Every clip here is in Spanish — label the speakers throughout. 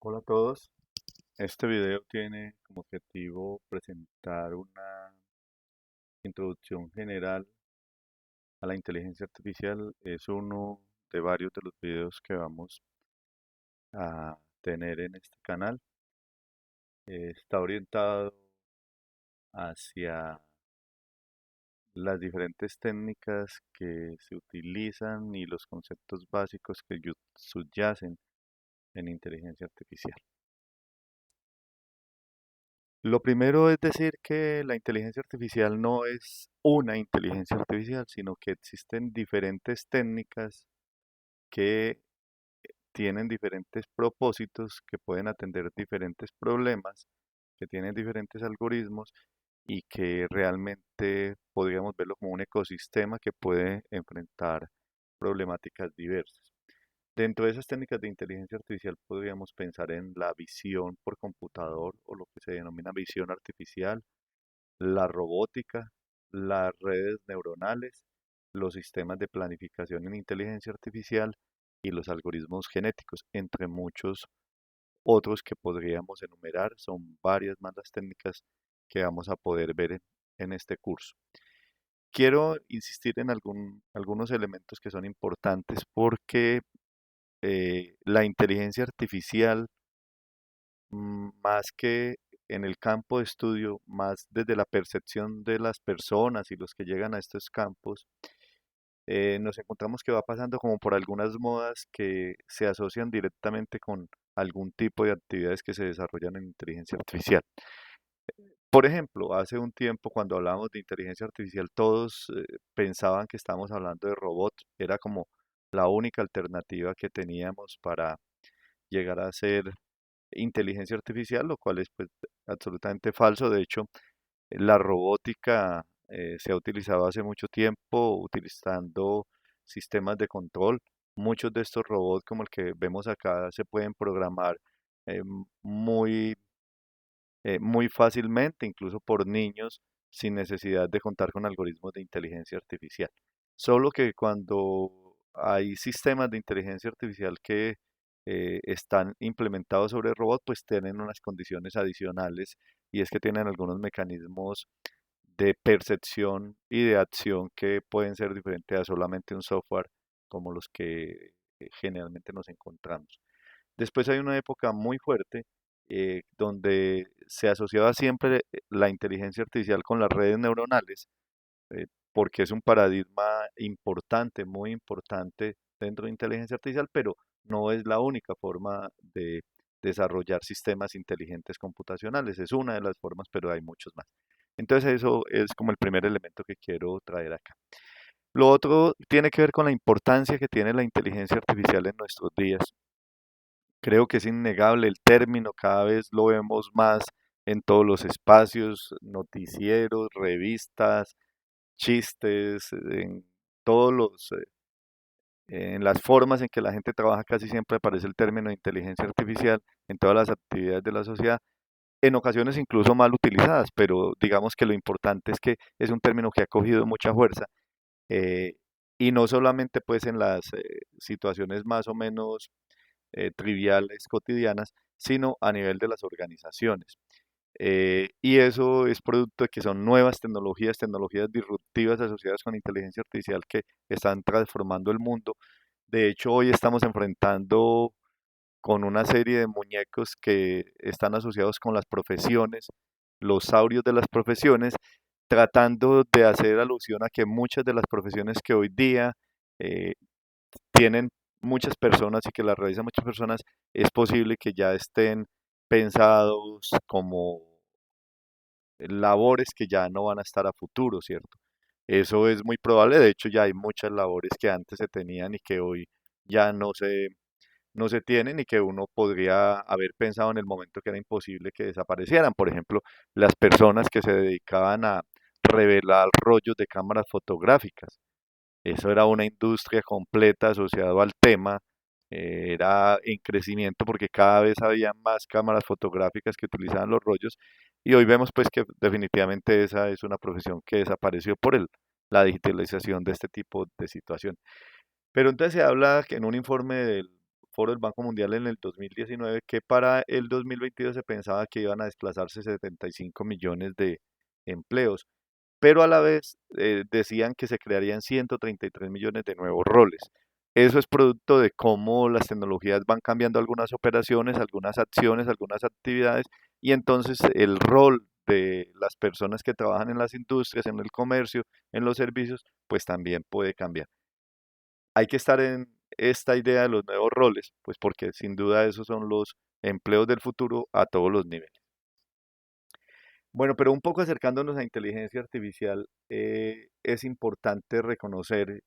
Speaker 1: Hola a todos. Este video tiene como objetivo presentar una introducción general a la inteligencia artificial. Es uno de varios de los videos que vamos a tener en este canal. Está orientado hacia las diferentes técnicas que se utilizan y los conceptos básicos que subyacen en inteligencia artificial. Lo primero es decir que la inteligencia artificial no es una inteligencia artificial, sino que existen diferentes técnicas que tienen diferentes propósitos, que pueden atender diferentes problemas, que tienen diferentes algoritmos y que realmente podríamos verlo como un ecosistema que puede enfrentar problemáticas diversas. Dentro de esas técnicas de inteligencia artificial podríamos pensar en la visión por computador o lo que se denomina visión artificial, la robótica, las redes neuronales, los sistemas de planificación en inteligencia artificial y los algoritmos genéticos, entre muchos otros que podríamos enumerar. Son varias más las técnicas que vamos a poder ver en este curso. Quiero insistir en algunos elementos que son importantes porque la inteligencia artificial, más que en el campo de estudio, más desde la percepción de las personas y los que llegan a estos campos, nos encontramos que va pasando como por algunas modas que se asocian directamente con algún tipo de actividades que se desarrollan en inteligencia artificial. Por ejemplo, hace un tiempo cuando hablábamos de inteligencia artificial, todos pensaban que estábamos hablando de robots, era como la única alternativa que teníamos para llegar a ser inteligencia artificial, lo cual es pues absolutamente falso. De hecho, la robótica se ha utilizado hace mucho tiempo utilizando sistemas de control. Muchos de estos robots, como el que vemos acá, se pueden programar eh, muy, muy fácilmente, incluso por niños, sin necesidad de contar con algoritmos de inteligencia artificial. Solo que cuando hay sistemas de inteligencia artificial que están implementados sobre el robot, pues tienen unas condiciones adicionales y es que tienen algunos mecanismos de percepción y de acción que pueden ser diferentes a solamente un software como los que generalmente nos encontramos. Después hay una época muy fuerte donde se asociaba siempre la inteligencia artificial con las redes neuronales, eh, porque es un paradigma importante, muy importante dentro de inteligencia artificial, pero no es la única forma de desarrollar sistemas inteligentes computacionales. Es una de las formas, pero hay muchos más. Entonces eso es como el primer elemento que quiero traer acá. Lo otro tiene que ver con la importancia que tiene la inteligencia artificial en nuestros días. Creo que es innegable el término, cada vez lo vemos más en todos los espacios, noticieros, revistas, chistes, en todos en las formas en que la gente trabaja casi siempre aparece el término de inteligencia artificial en todas las actividades de la sociedad, en ocasiones incluso mal utilizadas, pero digamos que lo importante es que es un término que ha cogido mucha fuerza eh, y no solamente pues en las situaciones más o menos triviales, cotidianas, sino a nivel de las organizaciones. Y eso es producto de que son nuevas tecnologías, tecnologías disruptivas asociadas con inteligencia artificial que están transformando el mundo. De hecho, hoy estamos enfrentando con una serie de muñecos que están asociados con las profesiones, los saurios de las profesiones, tratando de hacer alusión a que muchas de las profesiones que hoy día eh, tienen muchas personas y que las realizan muchas personas, es posible que ya estén pensados como labores que ya no van a estar a futuro, ¿cierto? Eso es muy probable, de hecho ya hay muchas labores que antes se tenían y que hoy ya no se tienen y que uno podría haber pensado en el momento que era imposible que desaparecieran. Por ejemplo, las personas que se dedicaban a revelar rollos de cámaras fotográficas. Eso era una industria completa asociada al tema, era en crecimiento porque cada vez había más cámaras fotográficas que utilizaban los rollos y hoy vemos pues que definitivamente esa es una profesión que desapareció por la digitalización de este tipo de situación. Pero entonces se habla que en un informe del Foro del Banco Mundial en el 2019 que para el 2022 se pensaba que iban a desplazarse 75 millones de empleos, pero a la vez decían que se crearían 133 millones de nuevos roles. Eso es producto de cómo las tecnologías van cambiando algunas operaciones, algunas acciones, algunas actividades, y entonces el rol de las personas que trabajan en las industrias, en el comercio, en los servicios, pues también puede cambiar. Hay que estar en esta idea de los nuevos roles, pues porque sin duda esos son los empleos del futuro a todos los niveles. Bueno, pero un poco acercándonos a inteligencia artificial, es importante reconocer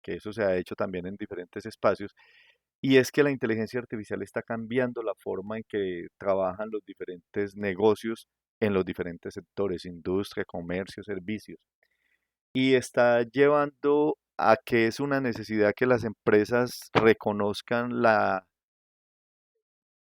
Speaker 1: que eso se ha hecho también en diferentes espacios, y es que la inteligencia artificial está cambiando la forma en que trabajan los diferentes negocios en los diferentes sectores, industria, comercio, servicios, y está llevando a que es una necesidad que las empresas reconozcan la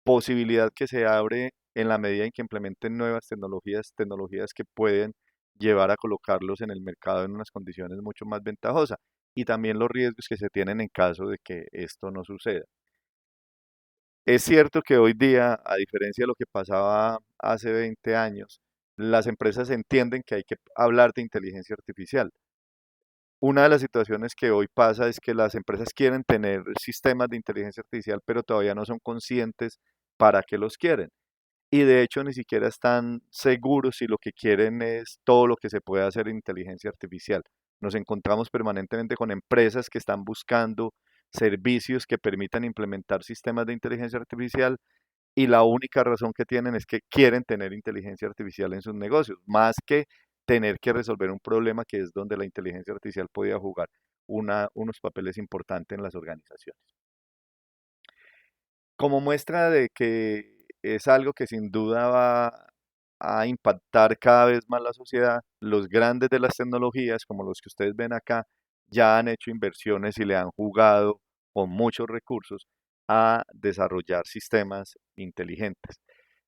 Speaker 1: posibilidad que se abre en la medida en que implementen nuevas tecnologías, tecnologías que pueden llevar a colocarlos en el mercado en unas condiciones mucho más ventajosas y también los riesgos que se tienen en caso de que esto no suceda. Es cierto que hoy día, a diferencia de lo que pasaba hace 20 años, las empresas entienden que hay que hablar de inteligencia artificial. Una de las situaciones que hoy pasa es que las empresas quieren tener sistemas de inteligencia artificial, pero todavía no son conscientes para qué los quieren. Y de hecho ni siquiera están seguros si lo que quieren es todo lo que se puede hacer en inteligencia artificial. Nos encontramos permanentemente con empresas que están buscando servicios que permitan implementar sistemas de inteligencia artificial y la única razón que tienen es que quieren tener inteligencia artificial en sus negocios, más que tener que resolver un problema que es donde la inteligencia artificial podía jugar unos papeles importantes en las organizaciones. Como muestra de que es algo que sin duda va a impactar cada vez más la sociedad, los grandes de las tecnologías, como los que ustedes ven acá, ya han hecho inversiones y le han jugado con muchos recursos a desarrollar sistemas inteligentes.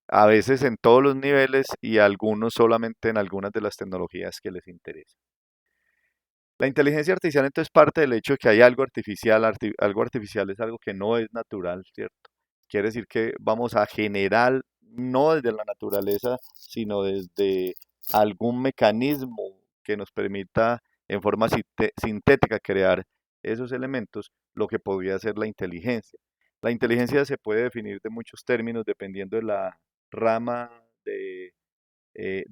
Speaker 1: A veces en todos los niveles y algunos solamente en algunas de las tecnologías que les interesan. La inteligencia artificial entonces parte del hecho de que hay algo artificial, algo artificial es algo que no es natural, ¿cierto? Quiere decir que vamos a generar, no desde la naturaleza, sino desde algún mecanismo que nos permita en forma sintética crear esos elementos, lo que podría ser la inteligencia. La inteligencia se puede definir de muchos términos dependiendo de la rama de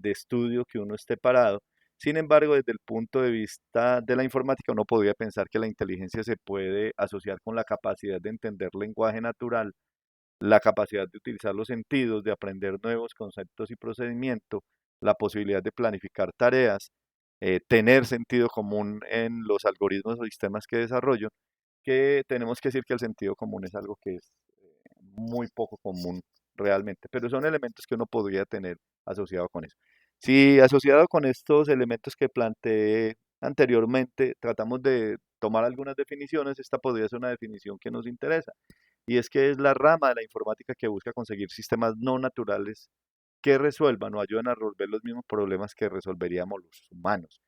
Speaker 1: estudio que uno esté parado. Sin embargo, desde el punto de vista de la informática, uno podría pensar que la inteligencia se puede asociar con la capacidad de entender lenguaje natural, la capacidad de utilizar los sentidos, de aprender nuevos conceptos y procedimientos, la posibilidad de planificar tareas, tener sentido común en los algoritmos o sistemas que desarrollo, que tenemos que decir que el sentido común es algo que es muy poco común realmente, pero son elementos que uno podría tener asociado con eso. Si asociado con estos elementos que planteé anteriormente, tratamos de tomar algunas definiciones, esta podría ser una definición que nos interesa, y es que es la rama de la informática que busca conseguir sistemas no naturales que resuelvan o ayuden a resolver los mismos problemas que resolveríamos los humanos.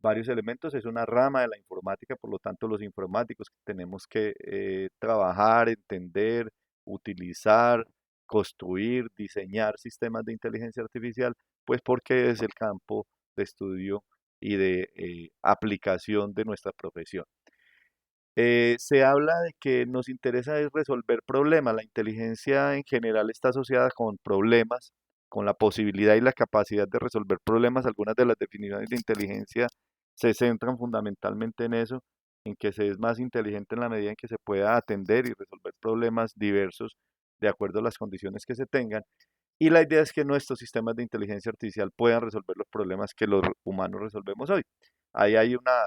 Speaker 1: Varios elementos, es una rama de la informática, por lo tanto los informáticos tenemos que trabajar, entender, utilizar, construir, diseñar sistemas de inteligencia artificial, pues porque es el campo de estudio y de aplicación de nuestra profesión. Se habla de que nos interesa es resolver problemas. La inteligencia en general está asociada con problemas, con la posibilidad y la capacidad de resolver problemas. Algunas de las definiciones de inteligencia se centran fundamentalmente en eso, en que se es más inteligente en la medida en que se pueda atender y resolver problemas diversos de acuerdo a las condiciones que se tengan. Y la idea es que nuestros sistemas de inteligencia artificial puedan resolver los problemas que los humanos resolvemos hoy. Ahí hay una,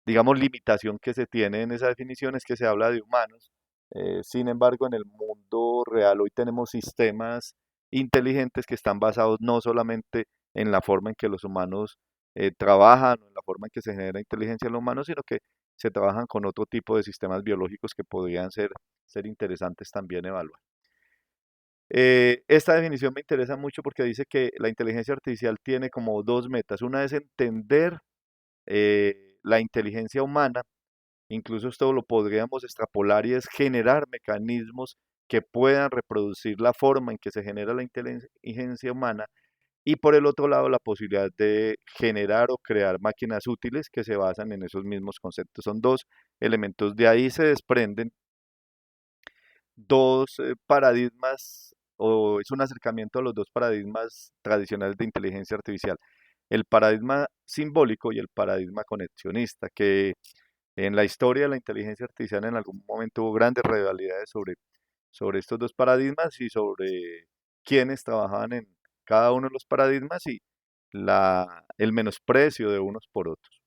Speaker 1: digamos, limitación que se tiene en esa definición es que se habla de humanos. Sin embargo, en el mundo real hoy tenemos sistemas inteligentes que están basados no solamente en la forma en que los humanos trabajan o en la forma en que se genera inteligencia en los humanos, sino que se trabajan con otro tipo de sistemas biológicos que podrían ser interesantes también evaluar. Esta definición me interesa mucho porque dice que la inteligencia artificial tiene como dos metas. Una es entender la inteligencia humana, incluso esto lo podríamos extrapolar y es generar mecanismos que puedan reproducir la forma en que se genera la inteligencia humana y por el otro lado la posibilidad de generar o crear máquinas útiles que se basan en esos mismos conceptos. Son dos elementos. De ahí se desprenden dos paradigmas o es un acercamiento a los dos paradigmas tradicionales de inteligencia artificial. El paradigma simbólico y el paradigma conexionista, que en la historia de la inteligencia artificial en algún momento hubo grandes rivalidades sobre estos dos paradigmas y sobre quiénes trabajaban en cada uno de los paradigmas y el menosprecio de unos por otros.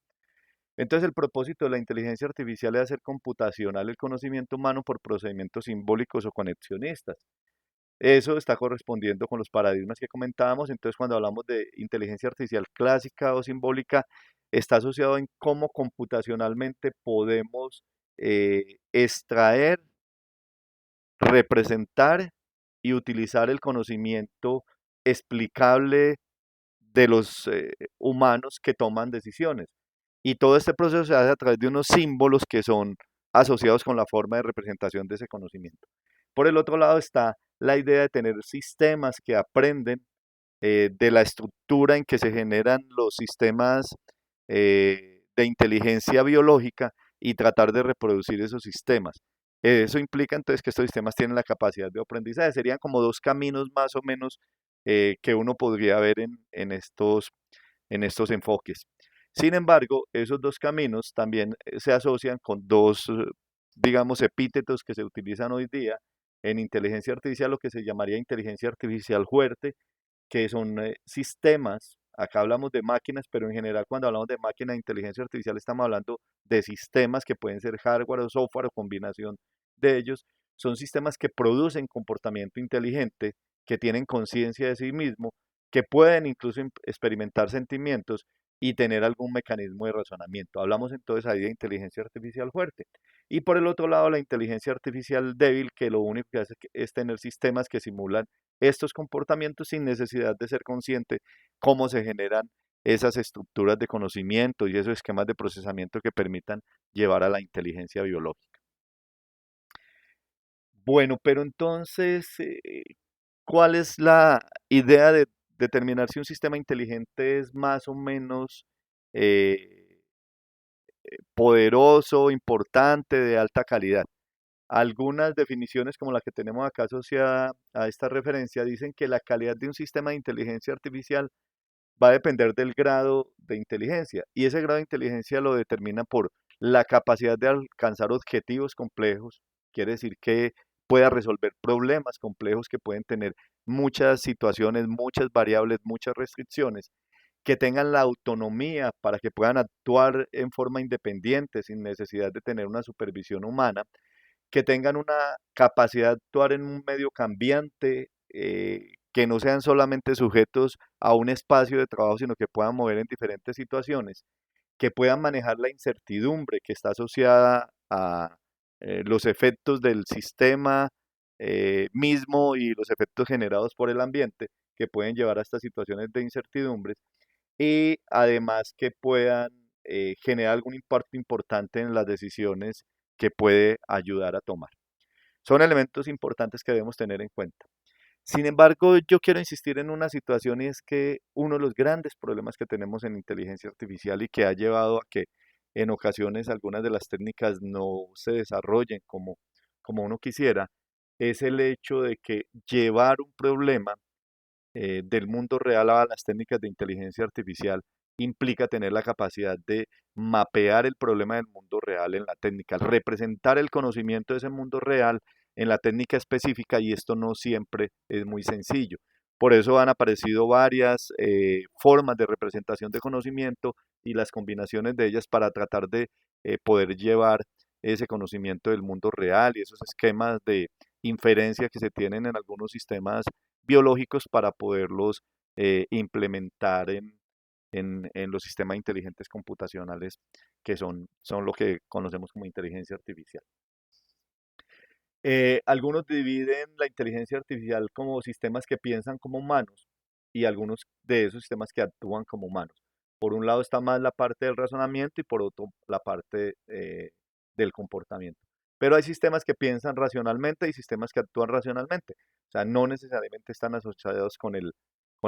Speaker 1: Entonces el propósito de la inteligencia artificial es hacer computacional el conocimiento humano por procedimientos simbólicos o conexionistas. Eso está correspondiendo con los paradigmas que comentábamos. Entonces cuando hablamos de inteligencia artificial clásica o simbólica, está asociado en cómo computacionalmente podemos extraer, representar y utilizar el conocimiento explicable de los humanos que toman decisiones. Y todo este proceso se hace a través de unos símbolos que son asociados con la forma de representación de ese conocimiento. Por el otro lado está la idea de tener sistemas que aprenden de la estructura en que se generan los sistemas de inteligencia biológica y tratar de reproducir esos sistemas. Eso implica entonces que estos sistemas tienen la capacidad de aprendizaje. Serían como dos caminos más o menos que uno podría ver en estos enfoques. Sin embargo, esos dos caminos también se asocian con dos, digamos, epítetos que se utilizan hoy día en inteligencia artificial, lo que se llamaría inteligencia artificial fuerte, que son sistemas, acá hablamos de máquinas, pero en general cuando hablamos de máquina de inteligencia artificial estamos hablando de sistemas que pueden ser hardware o software o combinación de ellos, son sistemas que producen comportamiento inteligente, que tienen conciencia de sí mismo, que pueden incluso experimentar sentimientos y tener algún mecanismo de razonamiento. Hablamos entonces ahí de inteligencia artificial fuerte. Y por el otro lado, la inteligencia artificial débil, que lo único que hace es tener sistemas que simulan estos comportamientos sin necesidad de ser consciente cómo se generan esas estructuras de conocimiento y esos esquemas de procesamiento que permitan llevar a la inteligencia biológica. Bueno, pero entonces, ¿cuál es la idea de determinar si un sistema inteligente es más o menos eh, poderoso, importante, de alta calidad? Algunas definiciones como la que tenemos acá asociada a esta referencia dicen que la calidad de un sistema de inteligencia artificial va a depender del grado de inteligencia y ese grado de inteligencia lo determina por la capacidad de alcanzar objetivos complejos, quiere decir que pueda resolver problemas complejos que pueden tener muchas situaciones, muchas variables, muchas restricciones, que tengan la autonomía para que puedan actuar en forma independiente sin necesidad de tener una supervisión humana, que tengan una capacidad de actuar en un medio cambiante, que no sean solamente sujetos a un espacio de trabajo, sino que puedan mover en diferentes situaciones, que puedan manejar la incertidumbre que está asociada a los efectos del sistema mismo y los efectos generados por el ambiente, que pueden llevar a estas situaciones de incertidumbre, y además que puedan generar algún impacto importante en las decisiones que puede ayudar a tomar. Son elementos importantes que debemos tener en cuenta. Sin embargo, yo quiero insistir en una situación y es que uno de los grandes problemas que tenemos en inteligencia artificial y que ha llevado a que en ocasiones algunas de las técnicas no se desarrollen como uno quisiera, es el hecho de que llevar un problema del mundo real a las técnicas de inteligencia artificial implica tener la capacidad de mapear el problema del mundo real en la técnica, representar el conocimiento de ese mundo real en la técnica específica y esto no siempre es muy sencillo. Por eso han aparecido varias formas de representación de conocimiento y las combinaciones de ellas para tratar de poder llevar ese conocimiento del mundo real y esos esquemas de inferencia que se tienen en algunos sistemas biológicos para poderlos implementar en los sistemas inteligentes computacionales que son lo que conocemos como inteligencia artificial. Algunos dividen la inteligencia artificial como sistemas que piensan como humanos y algunos de esos sistemas que actúan como humanos. Por un lado está más la parte del razonamiento y por otro la parte del comportamiento. Pero hay sistemas que piensan racionalmente y sistemas que actúan racionalmente. O sea, no necesariamente están asociados con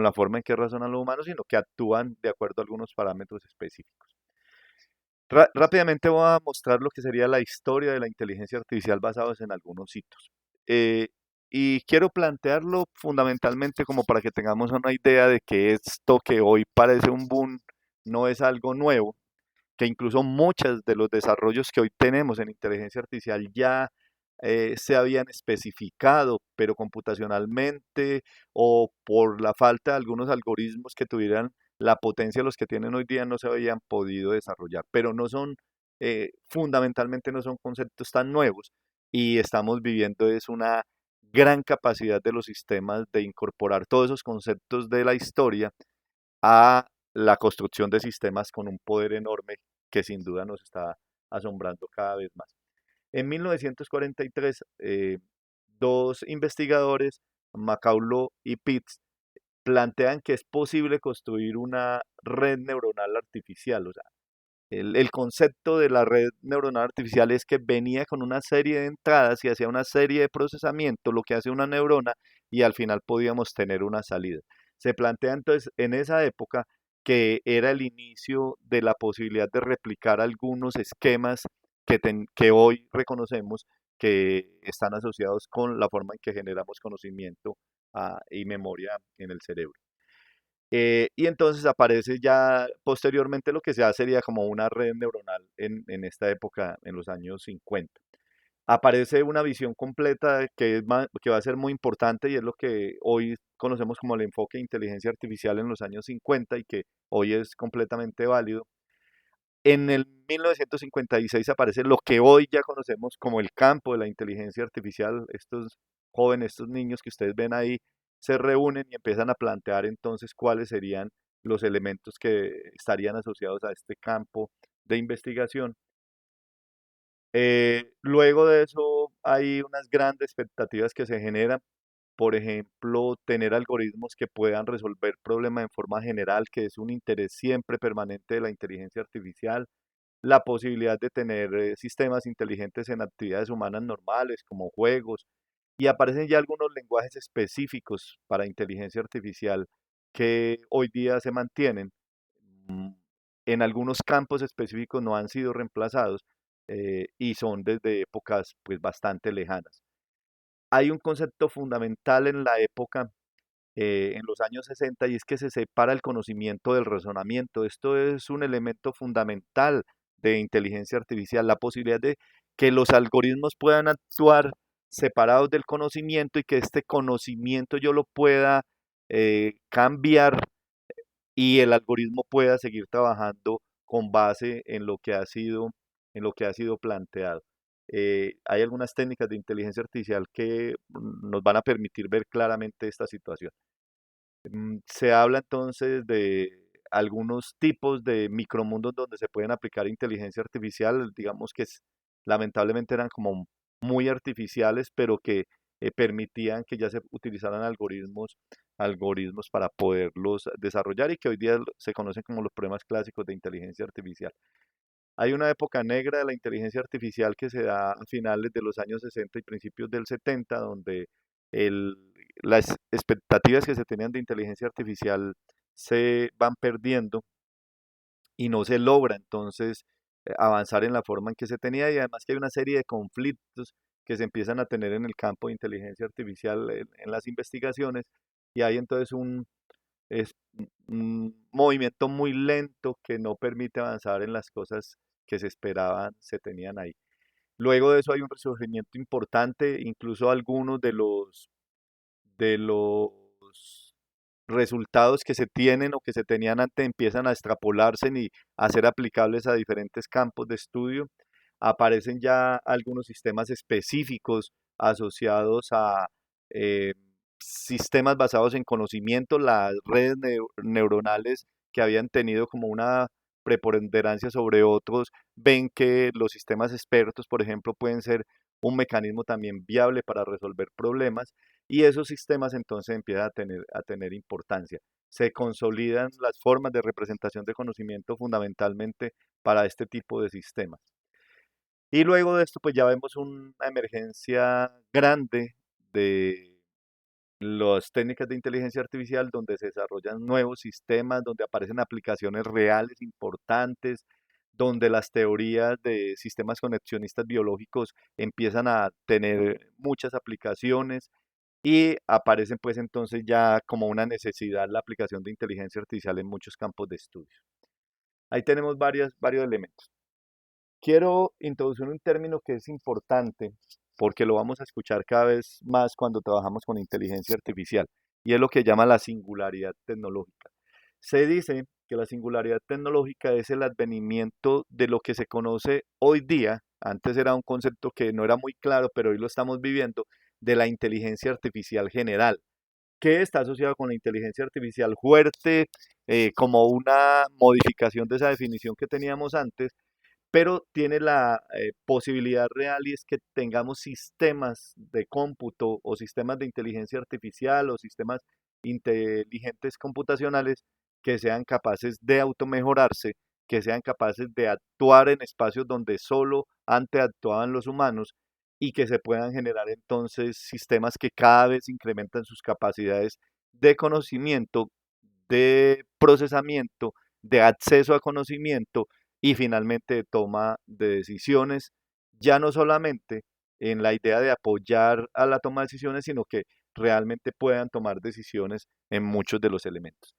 Speaker 1: la forma en que razonan los humanos, sino que actúan de acuerdo a algunos parámetros específicos. Rápidamente voy a mostrar lo que sería la historia de la inteligencia artificial basados en algunos hitos. Eh, y quiero plantearlo fundamentalmente como para que tengamos una idea de que esto que hoy parece un boom no es algo nuevo, que incluso muchos de los desarrollos que hoy tenemos en inteligencia artificial ya se habían especificado, pero computacionalmente o por la falta de algunos algoritmos que tuvieran la potencia de los que tienen hoy día no se habían podido desarrollar, pero no son, fundamentalmente no son conceptos tan nuevos y estamos viviendo es una gran capacidad de los sistemas de incorporar todos esos conceptos de la historia a la construcción de sistemas con un poder enorme que sin duda nos está asombrando cada vez más. En 1943, dos investigadores, Macaulay y Pitts, plantean que es posible construir una red neuronal artificial. O sea, el concepto de la red neuronal artificial es que venía con una serie de entradas y hacía una serie de procesamiento, lo que hace una neurona, y al final podíamos tener una salida. Se plantea entonces en esa época que era el inicio de la posibilidad de replicar algunos esquemas que hoy reconocemos que están asociados con la forma en que generamos conocimiento y memoria en el cerebro. Y entonces aparece ya posteriormente lo que se hace sería como una red neuronal en esta época, en los años 50. Aparece una visión completa que va a ser muy importante y es lo que hoy conocemos como el enfoque de inteligencia artificial en los años 50 y que hoy es completamente válido. En el 1956 aparece lo que hoy ya conocemos como el campo de la inteligencia artificial. Estos jóvenes, estos niños que ustedes ven ahí, se reúnen y empiezan a plantear entonces cuáles serían los elementos que estarían asociados a este campo de investigación. Luego de eso hay unas grandes expectativas que se generan. Por ejemplo, tener algoritmos que puedan resolver problemas en forma general, que es un interés siempre permanente de la inteligencia artificial, la posibilidad de tener sistemas inteligentes en actividades humanas normales como juegos y aparecen ya algunos lenguajes específicos para inteligencia artificial que hoy día se mantienen. Mm, En algunos campos específicos no han sido reemplazados y son desde épocas pues bastante lejanas. Hay un concepto fundamental en la época en los años 60 y es que se separa el conocimiento del razonamiento. Esto es un elemento fundamental de inteligencia artificial, la posibilidad de que los algoritmos puedan actuar separados del conocimiento y que este conocimiento yo lo pueda cambiar y el algoritmo pueda seguir trabajando con base en lo que ha sido planteado. Hay algunas técnicas de inteligencia artificial que nos van a permitir ver claramente esta situación. Se habla entonces de algunos tipos de micromundos donde se pueden aplicar inteligencia artificial, digamos que lamentablemente eran como muy artificiales, pero que permitían que ya se utilizaran algoritmos para poderlos desarrollar y que hoy día se conocen como los problemas clásicos de inteligencia artificial. Hay una época negra de la inteligencia artificial que se da a finales de los años 60 y principios del 70, donde el- las expectativas que se tenían de inteligencia artificial se van perdiendo y no se logra entonces avanzar en la forma en que se tenía y además que hay una serie de conflictos que se empiezan a tener en el campo de inteligencia artificial en las investigaciones y hay entonces es un movimiento muy lento que no permite avanzar en las cosas que se esperaban, se tenían ahí. Luego de eso hay un resurgimiento importante, incluso algunos de los resultados que se tienen o que se tenían antes empiezan a extrapolarse y a ser aplicables a diferentes campos de estudio. Aparecen ya algunos sistemas específicos asociados a eh, sistemas basados en conocimiento, las redes neuronales que habían tenido como una preponderancia sobre otros, ven que los sistemas expertos, por ejemplo, pueden ser un mecanismo también viable para resolver problemas y esos sistemas entonces empiezan a tener importancia. Se consolidan las formas de representación de conocimiento fundamentalmente para este tipo de sistemas. Y luego de esto, pues ya vemos una emergencia grande de las técnicas de inteligencia artificial donde se desarrollan nuevos sistemas, donde aparecen aplicaciones reales importantes, donde las teorías de sistemas conexionistas biológicos empiezan a tener muchas aplicaciones y aparecen pues entonces ya como una necesidad la aplicación de inteligencia artificial en muchos campos de estudio. Ahí tenemos varios elementos. Quiero introducir un término que es importante porque lo vamos a escuchar cada vez más cuando trabajamos con inteligencia artificial y es lo que llama la singularidad tecnológica. Se dice que la singularidad tecnológica es el advenimiento de lo que se conoce hoy día, antes era un concepto que no era muy claro, pero hoy lo estamos viviendo, de la inteligencia artificial general, que está asociado con la inteligencia artificial fuerte, como una modificación de esa definición que teníamos antes, pero tiene la posibilidad real y es que tengamos sistemas de cómputo o sistemas de inteligencia artificial o sistemas inteligentes computacionales que sean capaces de automejorarse, que sean capaces de actuar en espacios donde solo antes actuaban los humanos y que se puedan generar entonces sistemas que cada vez incrementan sus capacidades de conocimiento, de procesamiento, de acceso a conocimiento y finalmente de toma de decisiones, ya no solamente en la idea de apoyar a la toma de decisiones, sino que realmente puedan tomar decisiones en muchos de los elementos.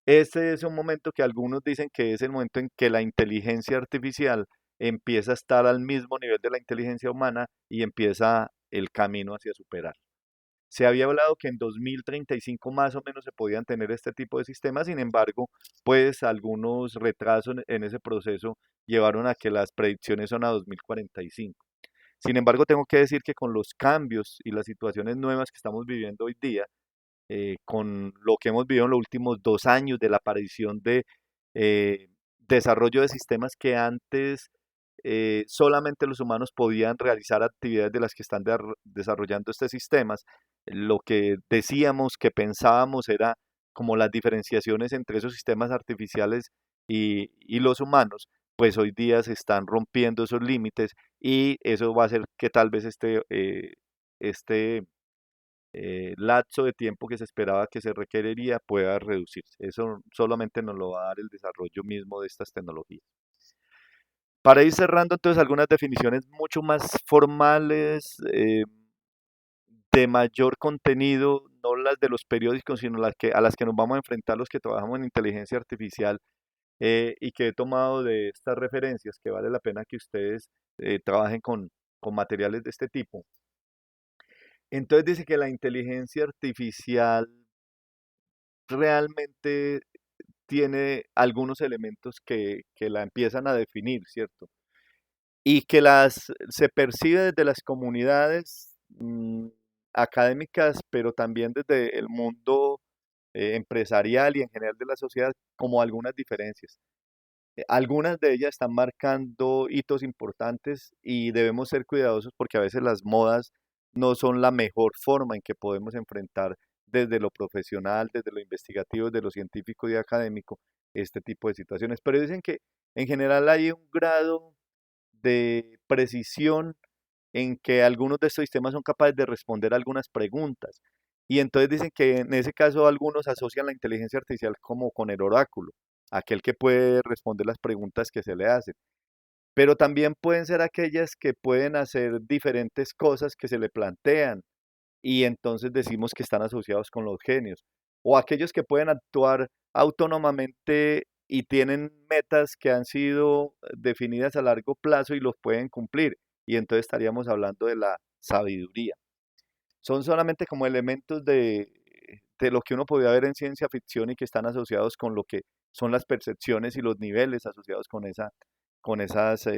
Speaker 1: Este es un momento que algunos dicen que es el momento en que la inteligencia artificial empieza a estar al mismo nivel de la inteligencia humana y empieza el camino hacia superar. Se había hablado que en 2035 más o menos se podían tener este tipo de sistemas, sin embargo, pues algunos retrasos en ese proceso llevaron a que las predicciones son a 2045. Sin embargo, tengo que decir que con los cambios y las situaciones nuevas que estamos viviendo hoy día, con lo que hemos vivido en los últimos 2 años de la aparición de eh, desarrollo de sistemas que antes solamente los humanos podían realizar actividades de las que están desarrollando estos sistemas. Lo que decíamos, que pensábamos era como las diferenciaciones entre esos sistemas artificiales y los humanos, pues hoy día se están rompiendo esos límites y eso va a hacer que tal vez este lapso de tiempo que se esperaba que se requeriría pueda reducirse. Eso solamente nos lo va a dar el desarrollo mismo de estas tecnologías. Para ir cerrando, entonces, algunas definiciones mucho más formales, de mayor contenido, no las de los periódicos, sino a las que nos vamos a enfrentar los que trabajamos en inteligencia artificial, y que he tomado de estas referencias, que vale la pena que ustedes trabajen con materiales de este tipo. Entonces dice que la inteligencia artificial realmente tiene algunos elementos que la empiezan a definir, ¿cierto? Y que se percibe desde las comunidades académicas, pero también desde el mundo empresarial y en general de la sociedad, como algunas diferencias. Algunas de ellas están marcando hitos importantes y debemos ser cuidadosos porque a veces las modas no son la mejor forma en que podemos enfrentar desde lo profesional, desde lo investigativo, desde lo científico y académico este tipo de situaciones. Pero dicen que en general hay un grado de precisión en que algunos de estos sistemas son capaces de responder algunas preguntas. Y entonces dicen que en ese caso algunos asocian la inteligencia artificial como con el oráculo, aquel que puede responder las preguntas que se le hacen. Pero también pueden ser aquellas que pueden hacer diferentes cosas que se le plantean y entonces decimos que están asociados con los genios. O aquellos que pueden actuar autónomamente y tienen metas que han sido definidas a largo plazo y los pueden cumplir. Y entonces estaríamos hablando de la sabiduría. Son solamente como elementos de lo que uno podría ver en ciencia ficción y que están asociados con lo que son las percepciones y los niveles asociados con esas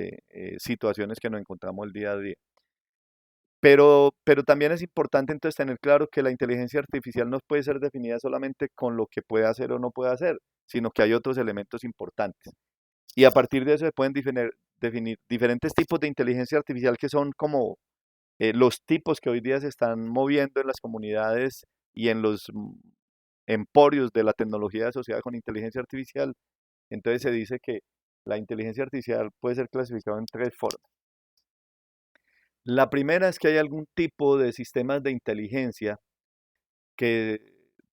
Speaker 1: situaciones que nos encontramos el día a día. Pero también es importante entonces tener claro que la inteligencia artificial no puede ser definida solamente con lo que puede hacer o no puede hacer, sino que hay otros elementos importantes. Y a partir de eso se pueden definir diferentes tipos de inteligencia artificial que son como los tipos que hoy día se están moviendo en las comunidades y en los emporios de la tecnología asociada con inteligencia artificial. Entonces se dice que la inteligencia artificial puede ser clasificada en tres formas. La primera es que hay algún tipo de sistemas de inteligencia que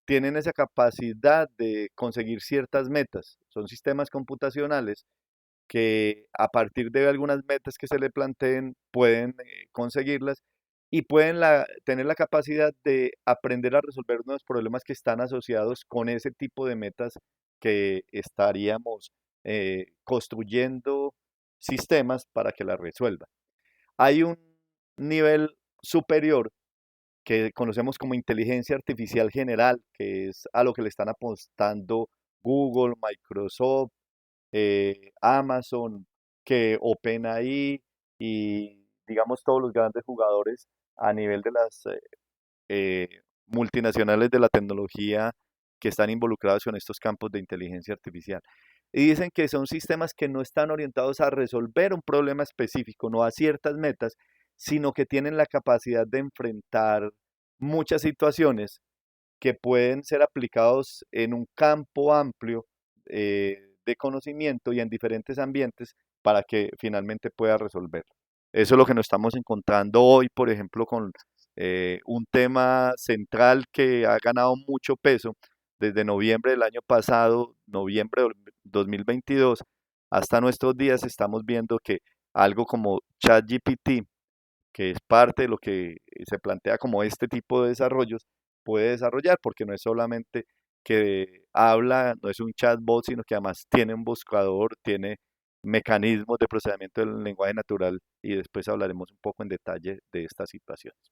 Speaker 1: tienen esa capacidad de conseguir ciertas metas. Son sistemas computacionales que a partir de algunas metas que se le planteen pueden conseguirlas y pueden tener la capacidad de aprender a resolver unos problemas que están asociados con ese tipo de metas que estaríamos construyendo sistemas para que las resuelvan. Hay un nivel superior que conocemos como inteligencia artificial general, que es a lo que le están apostando Google, Microsoft, Amazon, que OpenAI y digamos todos los grandes jugadores a nivel de las multinacionales de la tecnología que están involucrados en estos campos de inteligencia artificial. Y dicen que son sistemas que no están orientados a resolver un problema específico, no a ciertas metas, sino que tienen la capacidad de enfrentar muchas situaciones que pueden ser aplicados en un campo amplio de conocimiento y en diferentes ambientes para que finalmente pueda resolverlo. Eso es lo que nos estamos encontrando hoy, por ejemplo, con un tema central que ha ganado mucho peso desde noviembre del año pasado, noviembre de 2022, hasta nuestros días estamos viendo que algo como ChatGPT, que es parte de lo que se plantea como este tipo de desarrollos, puede desarrollar, porque no es solamente que habla, no es un chatbot, sino que además tiene un buscador, tiene mecanismos de procesamiento del lenguaje natural y después hablaremos un poco en detalle de estas situaciones.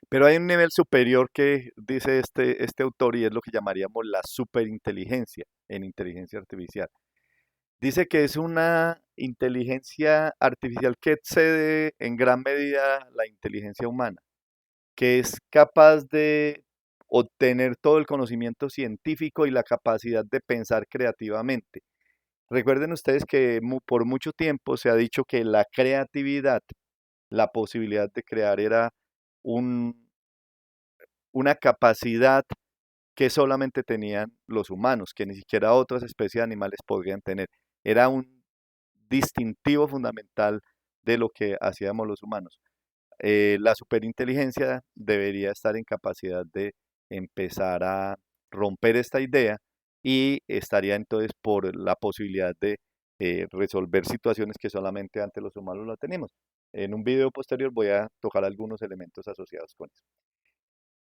Speaker 1: Pero hay un nivel superior que dice este autor y es lo que llamaríamos la superinteligencia en inteligencia artificial. Dice que es una inteligencia artificial que excede en gran medida la inteligencia humana, que es capaz de obtener todo el conocimiento científico y la capacidad de pensar creativamente. Recuerden ustedes que por mucho tiempo se ha dicho que la creatividad, la posibilidad de crear era un- una capacidad que solamente tenían los humanos, que ni siquiera otras especies de animales podrían tener. Era un distintivo fundamental de lo que hacíamos los humanos. La superinteligencia debería estar en capacidad de empezar a romper esta idea y estaría entonces por la posibilidad de resolver situaciones que solamente antes los humanos la tenemos. En un video posterior voy a tocar algunos elementos asociados con eso.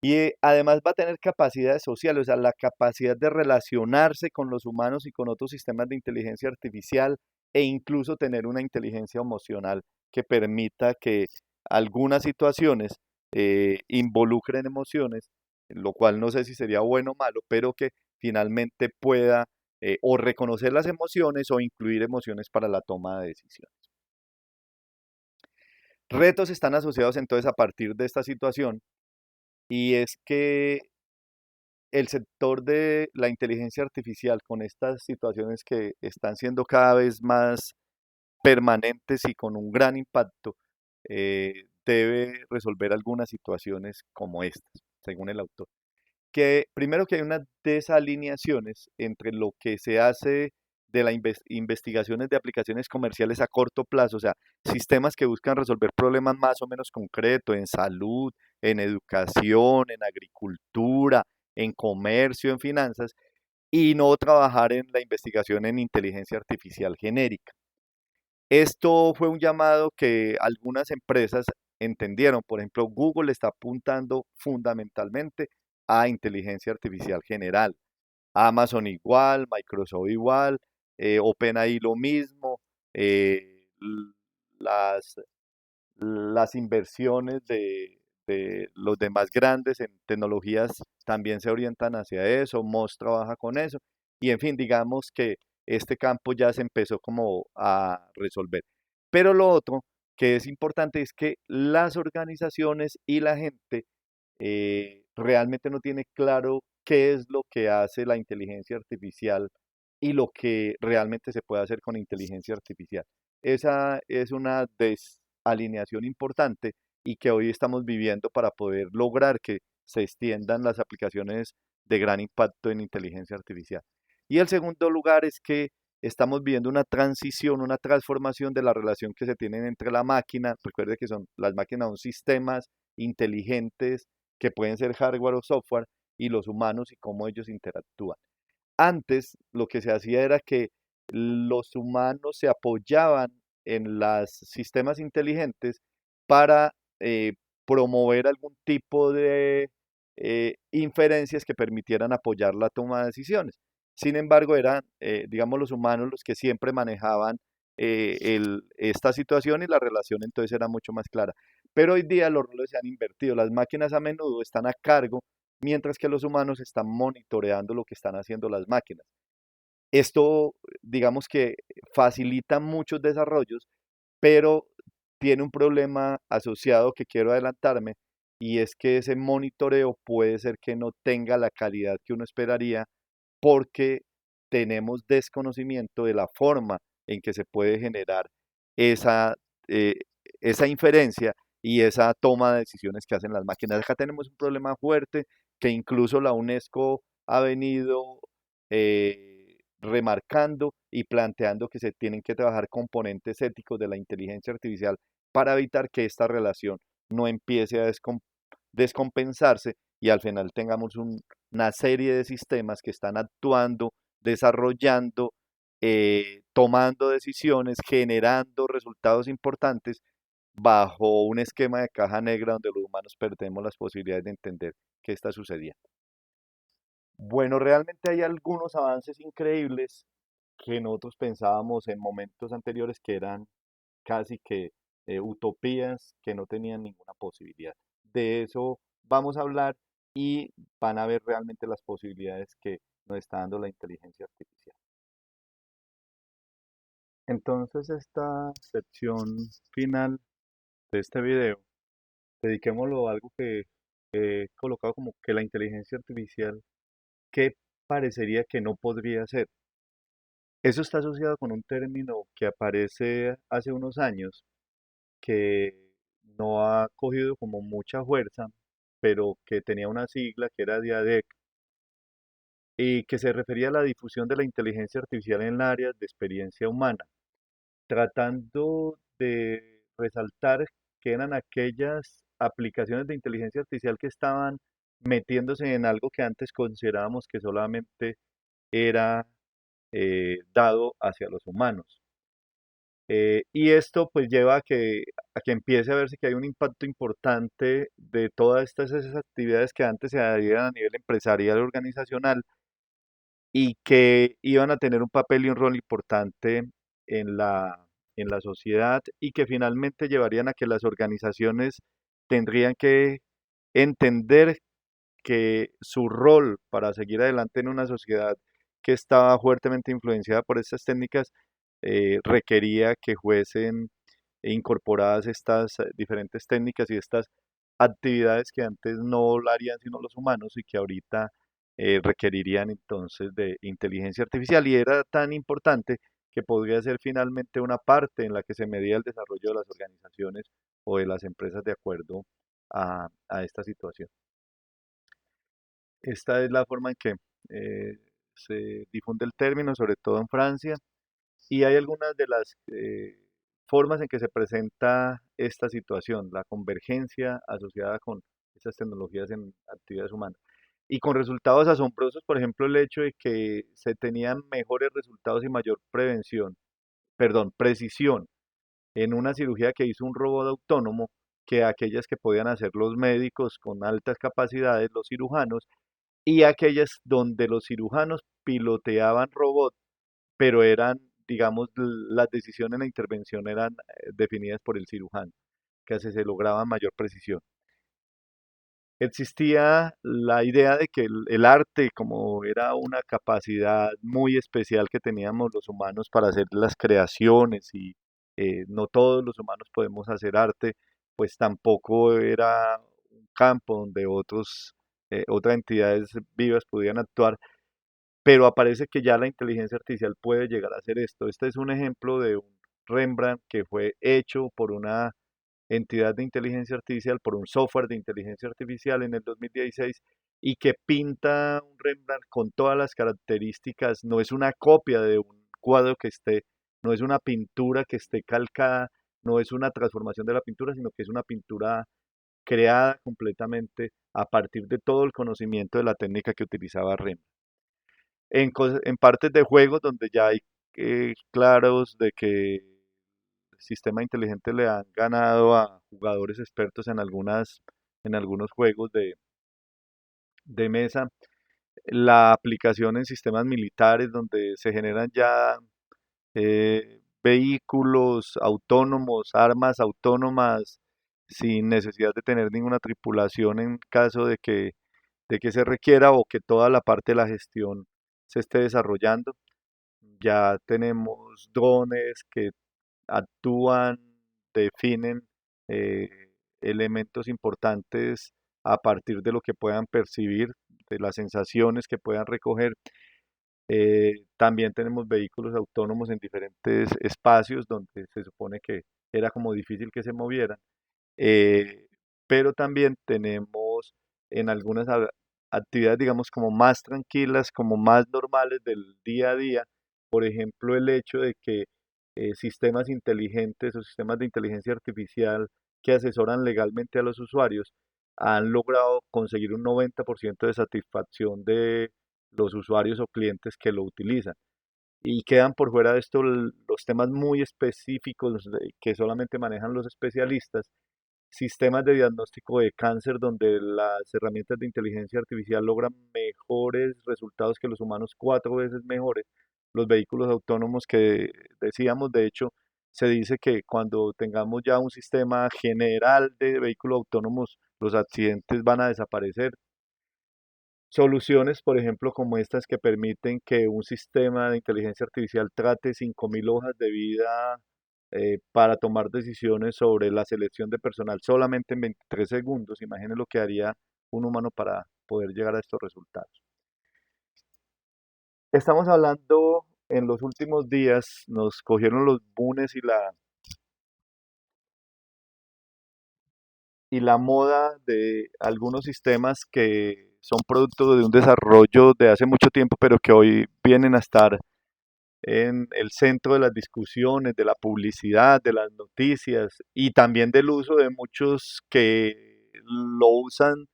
Speaker 1: Y además va a tener capacidades sociales, o sea, la capacidad de relacionarse con los humanos y con otros sistemas de inteligencia artificial e incluso tener una inteligencia emocional que permita que algunas situaciones involucren emociones, lo cual no sé si sería bueno o malo, pero que finalmente pueda o reconocer las emociones o incluir emociones para la toma de decisiones. Retos están asociados entonces a partir de esta situación y es que el sector de la inteligencia artificial con estas situaciones que están siendo cada vez más permanentes y con un gran impacto, debe resolver algunas situaciones como estas, según el autor. Que primero que hay unas desalineaciones entre lo que se hace de las investigaciones de aplicaciones comerciales a corto plazo, o sea, sistemas que buscan resolver problemas más o menos concretos en salud, en educación, en agricultura, en comercio, en finanzas, y no trabajar en la investigación en inteligencia artificial genérica. Esto fue un llamado que algunas empresas entendieron. Por ejemplo, Google está apuntando fundamentalmente a inteligencia artificial general. Amazon igual, Microsoft igual, OpenAI lo mismo. Las, las inversiones de los demás grandes en tecnologías también se orientan hacia eso. Moz trabaja con eso. Y en fin, digamos que este campo ya se empezó como a resolver. Pero lo otro que es importante es que las organizaciones y la gente realmente no tiene claro qué es lo que hace la inteligencia artificial y lo que realmente se puede hacer con inteligencia artificial. Esa es una desalineación importante y que hoy estamos viviendo para poder lograr que se extiendan las aplicaciones de gran impacto en inteligencia artificial. Y el segundo lugar es que estamos viviendo una transición, una transformación de la relación que se tienen entre la máquina. Recuerde que las máquinas son sistemas inteligentes que pueden ser hardware o software, y los humanos y cómo ellos interactúan. Antes lo que se hacía era que los humanos se apoyaban en los sistemas inteligentes para promover algún tipo de inferencias que permitieran apoyar la toma de decisiones. Sin embargo, eran, digamos, los humanos los que siempre manejaban esta situación, y la relación entonces era mucho más clara. Pero hoy día los roles se han invertido. Las máquinas a menudo están a cargo, mientras que los humanos están monitoreando lo que están haciendo las máquinas. Esto, digamos que facilita muchos desarrollos, pero tiene un problema asociado que quiero adelantarme, y es que ese monitoreo puede ser que no tenga la calidad que uno esperaría, porque tenemos desconocimiento de la forma en que se puede generar esa, eh, esa inferencia y esa toma de decisiones que hacen las máquinas. Acá tenemos un problema fuerte que incluso la UNESCO ha venido remarcando y planteando que se tienen que trabajar componentes éticos de la inteligencia artificial para evitar que esta relación no empiece a descompensarse, y al final tengamos una serie de sistemas que están actuando, desarrollando, tomando decisiones, generando resultados importantes bajo un esquema de caja negra donde los humanos perdemos las posibilidades de entender qué está sucediendo. Bueno, realmente hay algunos avances increíbles que nosotros pensábamos en momentos anteriores que eran casi que utopías que no tenían ninguna posibilidad. De eso vamos a hablar, y van a ver realmente las posibilidades que nos está dando la inteligencia artificial. Entonces, esta sección final de este video, dediquémoslo a algo que he colocado como que la inteligencia artificial, ¿qué parecería que no podría hacer? Eso está asociado con un término que aparece hace unos años, que no ha cogido como mucha fuerza, pero que tenía una sigla que era DIADEC, y que se refería a la difusión de la inteligencia artificial en áreas de experiencia humana, tratando de resaltar que eran aquellas aplicaciones de inteligencia artificial que estaban metiéndose en algo que antes considerábamos que solamente era dado hacia los humanos. Y esto pues lleva a que empiece a verse que hay un impacto importante de todas esas actividades que antes se hacían a nivel empresarial y organizacional, y que iban a tener un papel y un rol importante en la sociedad, y que finalmente llevarían a que las organizaciones tendrían que entender que su rol para seguir adelante en una sociedad que estaba fuertemente influenciada por estas técnicas requería que fuesen incorporadas estas diferentes técnicas y estas actividades que antes no lo harían sino los humanos, y que ahorita requerirían entonces de inteligencia artificial. Y era tan importante que podría ser finalmente una parte en la que se medía el desarrollo de las organizaciones o de las empresas de acuerdo a esta situación. Esta es la forma en que se difunde el término, sobre todo en Francia, y hay algunas de las formas en que se presenta esta situación, la convergencia asociada con estas tecnologías en actividades humanas. Y con resultados asombrosos, por ejemplo, el hecho de que se tenían mejores resultados y mayor precisión en una cirugía que hizo un robot autónomo que aquellas que podían hacer los médicos con altas capacidades, los cirujanos, y aquellas donde los cirujanos piloteaban robots, pero eran, digamos, las decisiones en la intervención eran definidas por el cirujano, que así se lograba mayor precisión. Existía la idea de que el arte, como era una capacidad muy especial que teníamos los humanos para hacer las creaciones, y no todos los humanos podemos hacer arte, pues tampoco era un campo donde otras entidades vivas pudieran actuar, pero aparece que ya la inteligencia artificial puede llegar a hacer esto. Este es un ejemplo de un Rembrandt que fue hecho por una entidad de inteligencia artificial, por un software de inteligencia artificial en el 2016, y que pinta un Rembrandt con todas las características. No es una copia de un cuadro que esté, no es una pintura que esté calcada, no es una transformación de la pintura, sino que es una pintura creada completamente a partir de todo el conocimiento de la técnica que utilizaba Rem. En partes de juegos donde ya hay claros de que el sistema inteligente le han ganado a jugadores expertos en algunos juegos de mesa, la aplicación en sistemas militares donde se generan ya vehículos autónomos, armas autónomas, sin necesidad de tener ninguna tripulación en caso de que se requiera o que toda la parte de la gestión se esté desarrollando. Ya tenemos drones que actúan, definen eh, elementos importantes a partir de lo que puedan percibir, de las sensaciones que puedan recoger. También tenemos vehículos autónomos en diferentes espacios donde se supone que era como difícil que se movieran. Eh, pero también tenemos en algunas actividades, digamos, como más tranquilas, como más normales del día a día, por ejemplo, el hecho de que sistemas inteligentes o sistemas de inteligencia artificial que asesoran legalmente a los usuarios han logrado conseguir un 90% de satisfacción de los usuarios o clientes que lo utilizan. Y quedan por fuera de esto los temas muy específicos que solamente manejan los especialistas, sistemas de diagnóstico de cáncer donde las herramientas de inteligencia artificial logran mejores resultados que los humanos, 4 veces mejores. Los vehículos autónomos que decíamos, de hecho, se dice que cuando tengamos ya un sistema general de vehículos autónomos, los accidentes van a desaparecer. Soluciones, por ejemplo, como estas que permiten que un sistema de inteligencia artificial trate 5.000 hojas de vida para tomar decisiones sobre la selección de personal solamente en 23 segundos. Imaginen lo que haría un humano para poder llegar a estos resultados. Estamos hablando en los últimos días, nos cogieron los bunes y la moda de algunos sistemas que son producto de un desarrollo de hace mucho tiempo, pero que hoy vienen a estar en el centro de las discusiones, de la publicidad, de las noticias y también del uso de muchos que lo usan